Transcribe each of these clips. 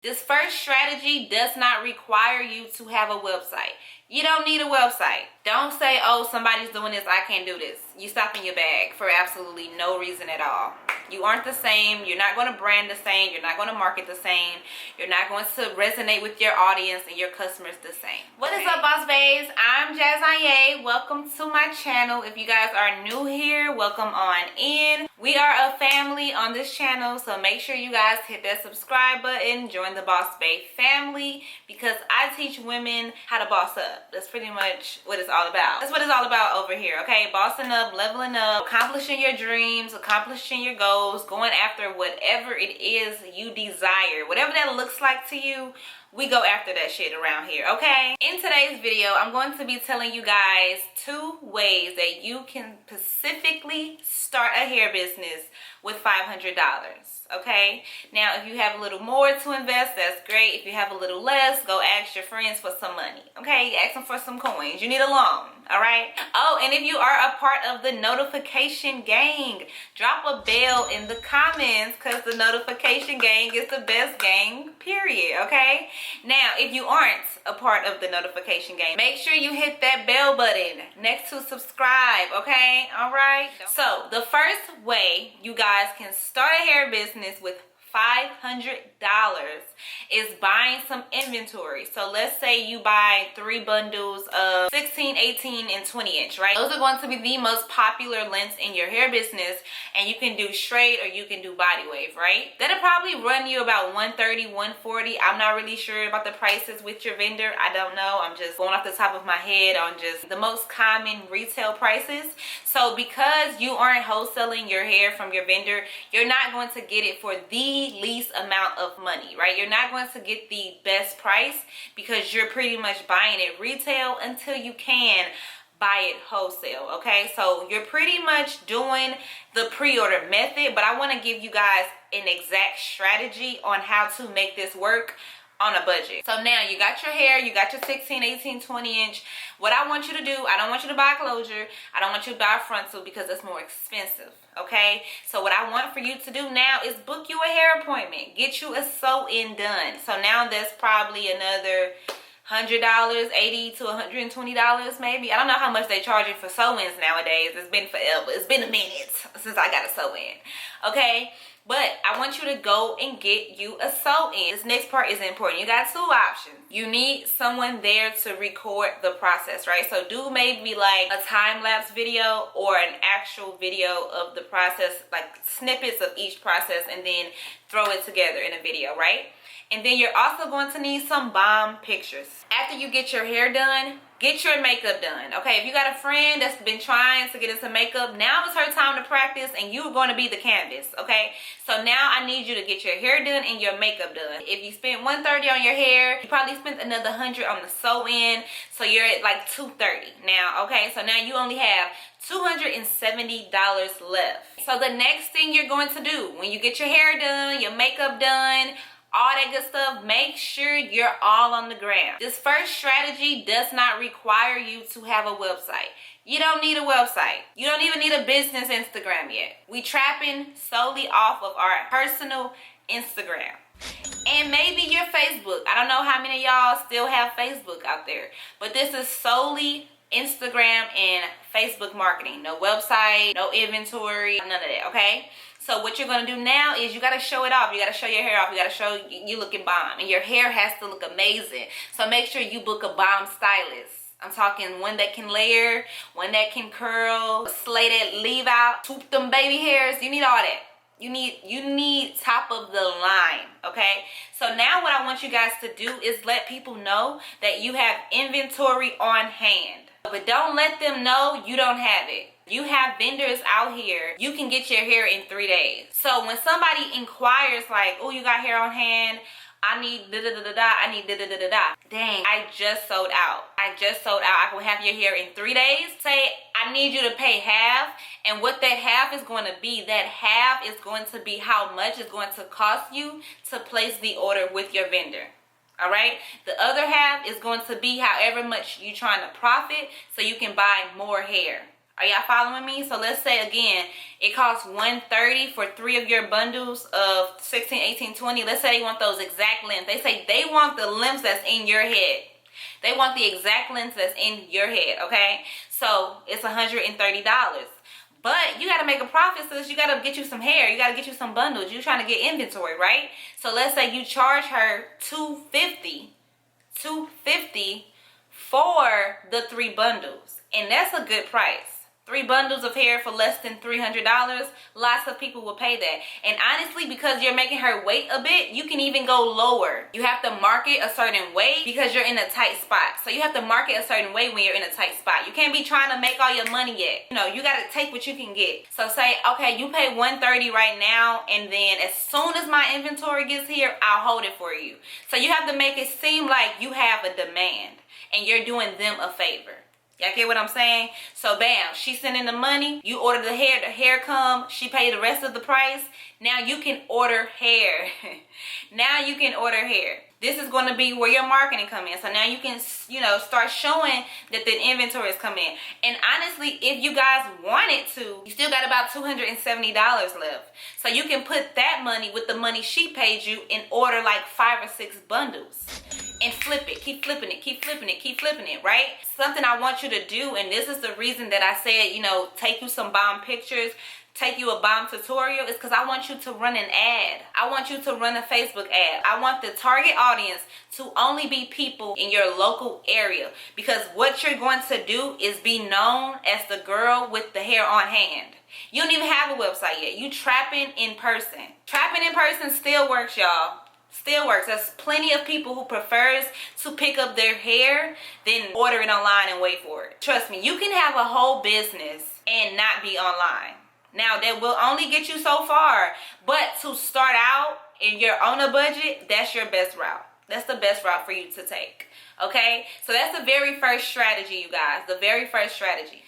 This first strategy does not require you to have a website. You don't need a website. Don't say, oh, somebody's doing this, I can't do this. You stop in your bag for absolutely no reason at all. You aren't the same. You're not going to brand the same. You're not going to market the same. You're not going to resonate with your audience and your customers the same. What is up, boss babes? I'm Jasx Aigner. Welcome to my channel. If you guys are new here, welcome on in. We are a family on this channel, so make sure you guys hit that subscribe button, join the Boss Babe family, because I teach women how to boss up. That's pretty much what it's all about. That's what it's all about over here, okay? Bossing up, leveling up, accomplishing your dreams, accomplishing your goals, going after whatever it is you desire. Whatever that looks like to you, we go after that shit around here, okay? In today's video, I'm going to be telling you guys 2 ways that you can specifically start a hair business with $500, okay? Now, if you have a little more to invest, that's great. If you have a little less, go ask your friends for some money, okay? Ask them for some coins. You need a loan, all right? Oh, and if you are a part of the notification gang, drop a bell in the comments, because the notification gang is the best gang, period, okay? Now, if you aren't a part of the notification gang, make sure you hit that bell button next to subscribe, okay? All right? So, the first way you guys can start a hair business with $500 is buying some inventory. So let's say you buy 3 bundles of 16, 18, and 20 inch, right? Those are going to be the most popular lengths in your hair business, and you can do straight or you can do body wave, right? That'll probably run you about $130, $140. I'm not really sure about the prices with your vendor. I don't know. I'm just going off the top of my head on just the most common retail prices. So because you aren't wholesaling your hair from your vendor, you're not going to get it for the least amount of money, right? You're not going to get the best price because you're pretty much buying it retail until you can buy it wholesale, okay? So you're pretty much doing the pre-order method, but I want to give you guys an exact strategy on how to make this work on a budget. So now you got your hair, you got your 16, 18, 20 inch. What I want you to do, I don't want you to buy a closure. I don't want you to buy a frontal because it's more expensive, okay? So what I want for you to do now is book you a hair appointment. Get you a sew-in done. So now that's probably another $100, $80 to $120 maybe. I don't know how much they charge you for sew-ins nowadays. It's been forever. It's been a minute since I got a sew-in, okay? But I want you to go and get you a sew-in. This next part is important. You got 2 options. You need someone there to record the process, right? So do maybe like a time-lapse video or an actual video of the process, like snippets of each process, and then throw it together in a video, right? And then you're also going to need some bomb pictures. After you get your hair done, get your makeup done, okay? If you got a friend that's been trying to get into makeup, now is her time to practice, and you're going to be the canvas, okay? So now I need you to get your hair done and your makeup done. If you spent $130 on your hair, you probably spent another $100 on the sew-in, so you're at like $230 now, okay? So now you only have $270 left. So the next thing you're going to do when you get your hair done, your makeup done, all that good stuff, make sure you're all on the gram. This first strategy does not require you to have a website. You don't need a website. You don't even need a business Instagram yet. We trapping solely off of our personal Instagram. And maybe your Facebook. I don't know how many of y'all still have Facebook out there, but this is solely Instagram and Facebook marketing. No website, no inventory, none of that, okay? So what you're going to do now is you got to show it off. You got to show your hair off. You got to show you looking bomb. And your hair has to look amazing. So make sure you book a bomb stylist. I'm talking one that can layer, one that can curl, slay that leave out, swoop them baby hairs. You need all that. You need top of the line, okay? So now what I want you guys to do is let people know that you have inventory on hand. But don't let them know you don't have it. You have vendors out here. You can get your hair in 3 days. So when somebody inquires like, oh, you got hair on hand, I need da-da-da-da-da, I need da-da-da-da-da. Dang, I just sold out. I can have your hair in 3 days. Say, I need you to pay half. And what that half is going to be, that half is going to be how much it's going to cost you to place the order with your vendor. All right? The other half is going to be however much you're trying to profit so you can buy more hair. Are y'all following me? So let's say again, it costs $130 for 3 of your bundles of 16, 18, 20. Let's say they want those exact lengths. They say they want the lengths that's in your head. They want the exact length that's in your head, okay? So it's $130. But you got to make a profit, sis. You got to get you some hair. You got to get you some bundles. You're trying to get inventory, right? So let's say you charge her $250 for the 3 bundles. And that's a good price. 3 bundles of hair for less than $300. Lots of people will pay that. And honestly, because you're making her wait a bit, you can even go lower. You have to market a certain way because you're in a tight spot. So you have to market a certain way when you're in a tight spot. You can't be trying to make all your money yet. You know, you got to take what you can get. So say, okay, you pay $130 right now, and then as soon as my inventory gets here, I'll hold it for you. So you have to make it seem like you have a demand and you're doing them a favor. Y'all get what I'm saying? So bam, she's sending the money. You order the hair come. She paid the rest of the price. Now you can order hair. Now you can order hair. This is going to be where your marketing come in. So now you can, you know, start showing that the inventory is coming in. And honestly, if you guys wanted to, you still got about $270 left. So you can put that money with the money she paid you and order like 5 or 6 bundles. And flip it, keep flipping it, keep flipping it, keep flipping it, right? Something I want you to do, and this is the reason that I said, you know, take you some bomb pictures, take you a bomb tutorial, is because I want you to run an ad. I want you to run a Facebook ad. I want the target audience to only be people in your local area, because what you're going to do is be known as the girl with the hair on hand. You don't even have a website yet. You trapping in person. Trapping in person still works, y'all. Still works. There's plenty of people who prefers to pick up their hair than order it online and wait for it. Trust me, you can have a whole business and not be online. Now, that will only get you so far, but to start out and you're on a budget, that's your best route. That's the best route for you to take. Okay? So that's the very first strategy, you guys. The very first strategy.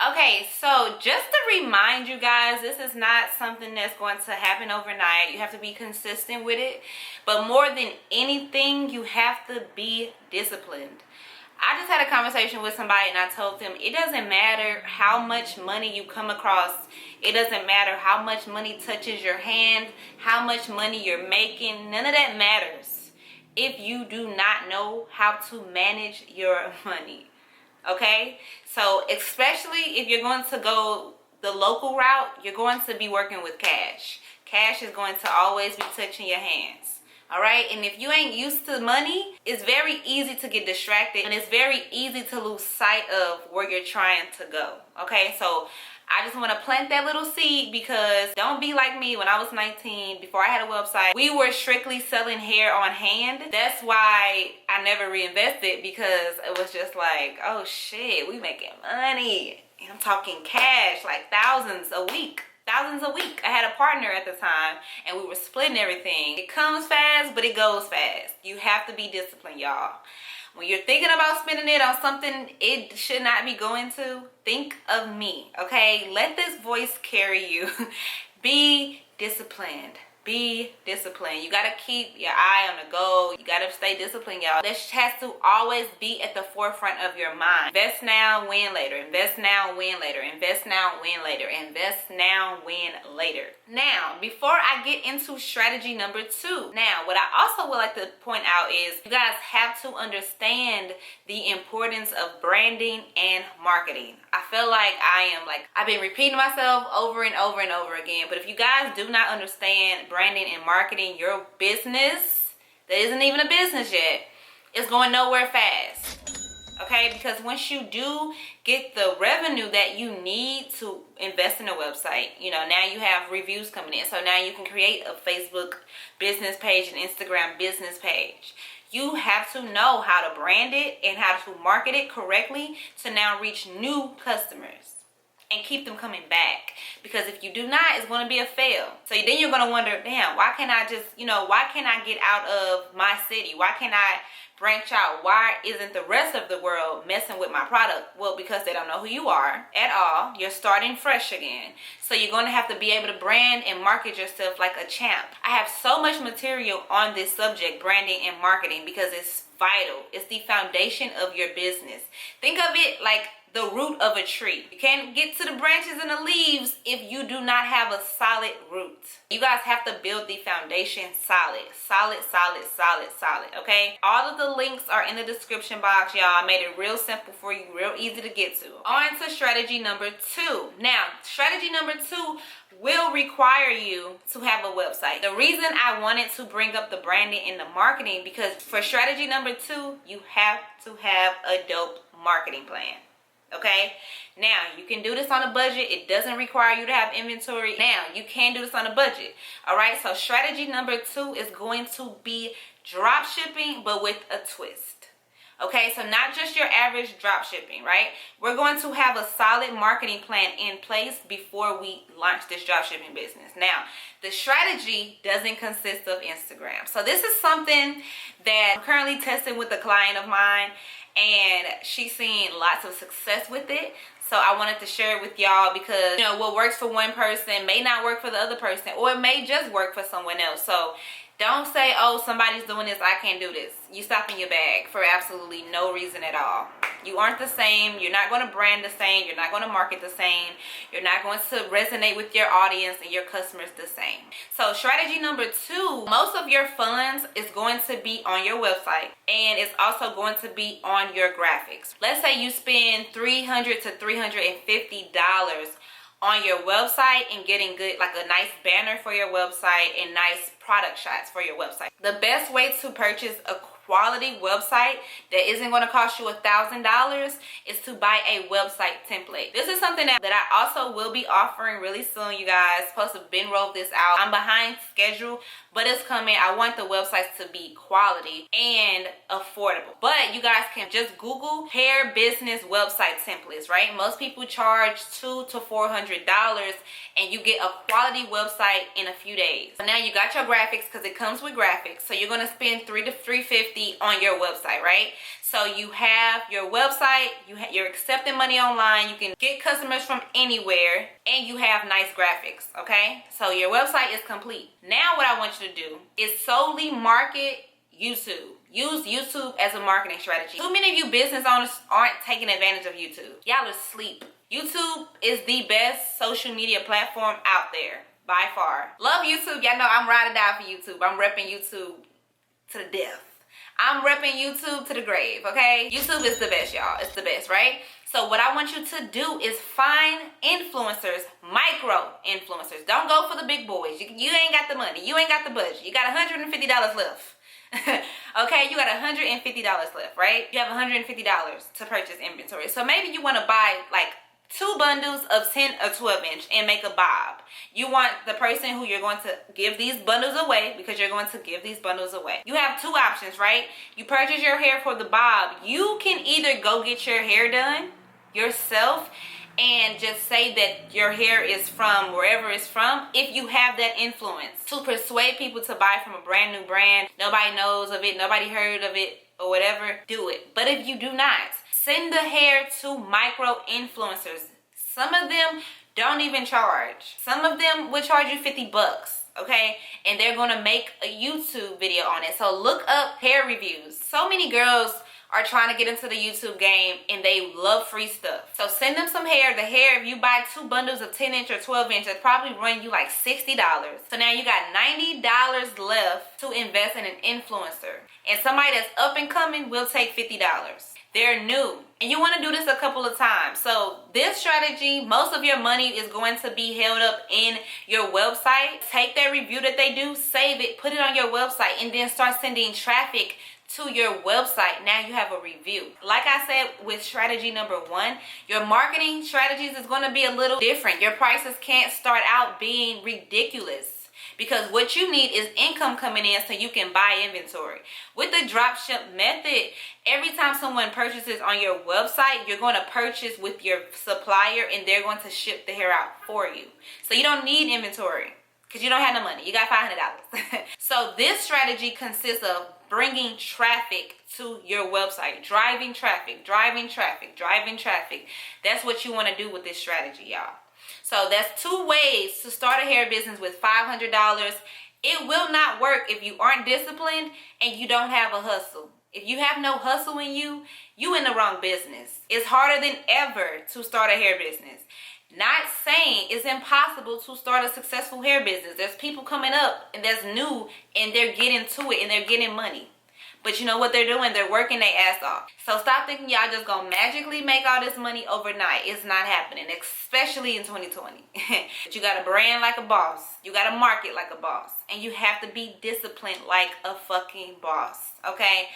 Okay, so just to remind you guys, this is not something that's going to happen overnight. You have to be consistent with it. But more than anything, you have to be disciplined. I just had a conversation with somebody and I told them it doesn't matter how much money you come across. It doesn't matter how much money touches your hand, how much money you're making. None of that matters if you do not know how to manage your money. Okay, so especially if you're going to go the local route, you're going to be working with cash. Cash is going to always be touching your hands. All right, and if you ain't used to money, it's very easy to get distracted and it's very easy to lose sight of where you're trying to go. Okay, so I just want to plant that little seed, because don't be like me. When I was 19, before I had a website, we were strictly selling hair on hand. That's why I never reinvested, because it was just like, oh shit, we making money. And I'm talking cash, like thousands a week. Thousands a week. I had a partner at the time and we were splitting everything. It comes fast, but it goes fast. You have to be disciplined, y'all. When you're thinking about spending it on something it should not be going to, think of me, okay? Let this voice carry you. Be disciplined. Be disciplined. You got to keep your eye on the goal. You got to stay disciplined, y'all. This has to always be at the forefront of your mind. Invest now, win later. Invest now, win later. Invest now, win later. Invest now, win later. Now, before I get into strategy number 2, now, what I also would like to point out is you guys have to understand the importance of branding and marketing. I feel like I've been repeating myself over and over and over again, but if you guys do not understand branding and marketing, your business that isn't even a business yet is going nowhere fast. Okay, because once you do get the revenue that you need to invest in a website, you know, now you have reviews coming in. So now you can create a Facebook business page, an Instagram business page. You have to know how to brand it and how to market it correctly to now reach new customers and keep them coming back. Because if you do not, it's going to be a fail. So then you're going to wonder, damn, why can't I just, why can't I get out of my city? Why can't I branch out? Why isn't the rest of the world messing with my product? Well, because they don't know who you are at all. You're starting fresh again. So you're going to have to be able to brand and market yourself like a champ. I have so much material on this subject, branding and marketing, because it's vital. It's the foundation of your business. Think of it like the root of a tree. You can't get to the branches and the leaves if you do not have a solid root. You guys have to build the foundation solid, okay? All of the links are in the description box, y'all. I made it real simple for you, real easy to get to. On to strategy number 2. Now, strategy number 2 will require you to have a website. The reason I wanted to bring up the branding and the marketing, because for strategy number 2, you have to have a dope marketing plan. Okay, now you can do this on a budget. It doesn't require you to have inventory. Now you can do this on a budget. All right, so strategy number 2 is going to be drop shipping, but with a twist. Okay, so not just your average drop shipping, right? We're going to have a solid marketing plan in place before we launch this drop shipping business. Now, the strategy doesn't consist of Instagram. So this is something that I'm currently testing with a client of mine, and she's seeing lots of success with it. So I wanted to share it with y'all because, you know, what works for one person may not work for the other person, or it may just work for someone else. So don't say, oh, somebody's doing this, I can't do this. You stop in your bag for absolutely no reason at all. You aren't the same. You're not going to brand the same. You're not going to market the same. You're not going to resonate with your audience and your customers the same. So strategy number 2, most of your funds is going to be on your website, and it's also going to be on your graphics. Let's say you spend $300 to $350 on your website and getting good, like a nice banner for your website and nice product shots for your website. The best way to purchase a quality website that isn't going to cost you $1,000 is to buy a website template. This is something that I also will be offering really soon, you guys. Supposed to bin roll this out. I'm behind schedule, but it's coming. I want the websites to be quality and affordable. But you guys can just Google hair business website templates, right? Most people charge $200 to $400 and you get a quality website in a few days. So now you got your graphics, because it comes with graphics. So you're going to spend $300 to $350 on your website, right? So you have your website, you're accepting money online, you can get customers from anywhere, and you have nice graphics, okay? So your website is complete. Now what I want you to do is solely market YouTube. Use YouTube as a marketing strategy. Too many of you business owners aren't taking advantage of YouTube. Y'all are asleep. YouTube is the best social media platform out there, by far. Love YouTube. Y'all know I'm ride or die for YouTube. I'm repping YouTube to the death. I'm repping YouTube to the grave, okay? YouTube is the best, y'all. It's the best, right? So what I want you to do is find influencers, micro influencers. Don't go for the big boys. You ain't got the money. You ain't got the budget. You got $150 left. Okay, you got $150 left, right? You have $150 to purchase inventory. So maybe you want to buy like 2 bundles of 10 or 12 inch and make a bob. You want the person who you're going to give these bundles away, because you're going to give these bundles away. You have 2 options, right? You purchase your hair for the bob. You can either go get your hair done yourself and just say that your hair is from wherever it's from, if you have that influence to persuade people to buy from a brand new brand. Nobody knows of it, nobody heard of it or whatever, do it. But if you do not, send the hair to micro influencers. Some of them don't even charge. Some of them will charge you 50 bucks, okay? And they're gonna make a YouTube video on it. So look up hair reviews. So many girls are trying to get into the YouTube game and they love free stuff. So send them some hair. The hair, if you buy 2 bundles of 10 inch or 12 inch, it'll probably run you like $60. So now you got $90 left to invest in an influencer. And somebody that's up and coming will take $50. They're new. And you want to do this a couple of times. So this strategy, most of your money is going to be held up in your website. Take that review that they do, save it, put it on your website, and then start sending traffic to your website. Now you have a review. Like I said with strategy number 1, your marketing strategies is going to be a little different. Your prices can't start out being ridiculous, because what you need is income coming in so you can buy inventory. With the dropship method, every time someone purchases on your website, you're going to purchase with your supplier and they're going to ship the hair out for you. So you don't need inventory because you don't have no money. You got $500. So this strategy consists of bringing traffic to your website, driving traffic. That's what you want to do with this strategy, y'all. So that's 2 ways to start a hair business with $500 It will not work if you aren't disciplined and you don't have a hustle. If you have no hustle in you, you in the wrong business. It's harder than ever to start a hair business. Not saying it's impossible to start a successful hair business. There's people coming up and that's new and they're getting to it and they're getting money. But you know what they're doing? They're working their ass off. So stop thinking y'all just gonna magically make all this money overnight. It's not happening, especially in 2020. But you gotta brand like a boss. You gotta market like a boss. And you have to be disciplined like a fucking boss, okay?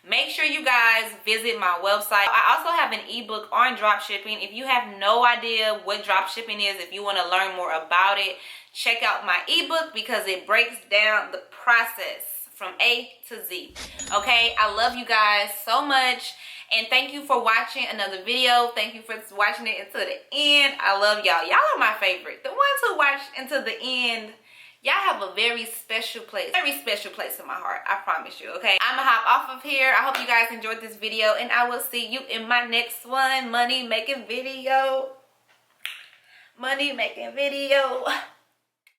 Make sure you guys visit my website. I also have an ebook on dropshipping. If you have no idea what dropshipping is, if you want to learn more about it, check out my ebook because it breaks down the process from A to Z. Okay, I love you guys so much. And thank you for watching another video. Thank you for watching it until the end. I love y'all. Y'all are my favorite. The ones who watch until the end. Y'all have a very special place in my heart. I promise you, okay? I'm gonna hop off of here. I hope you guys enjoyed this video, and I will see you in my next one. Money making video.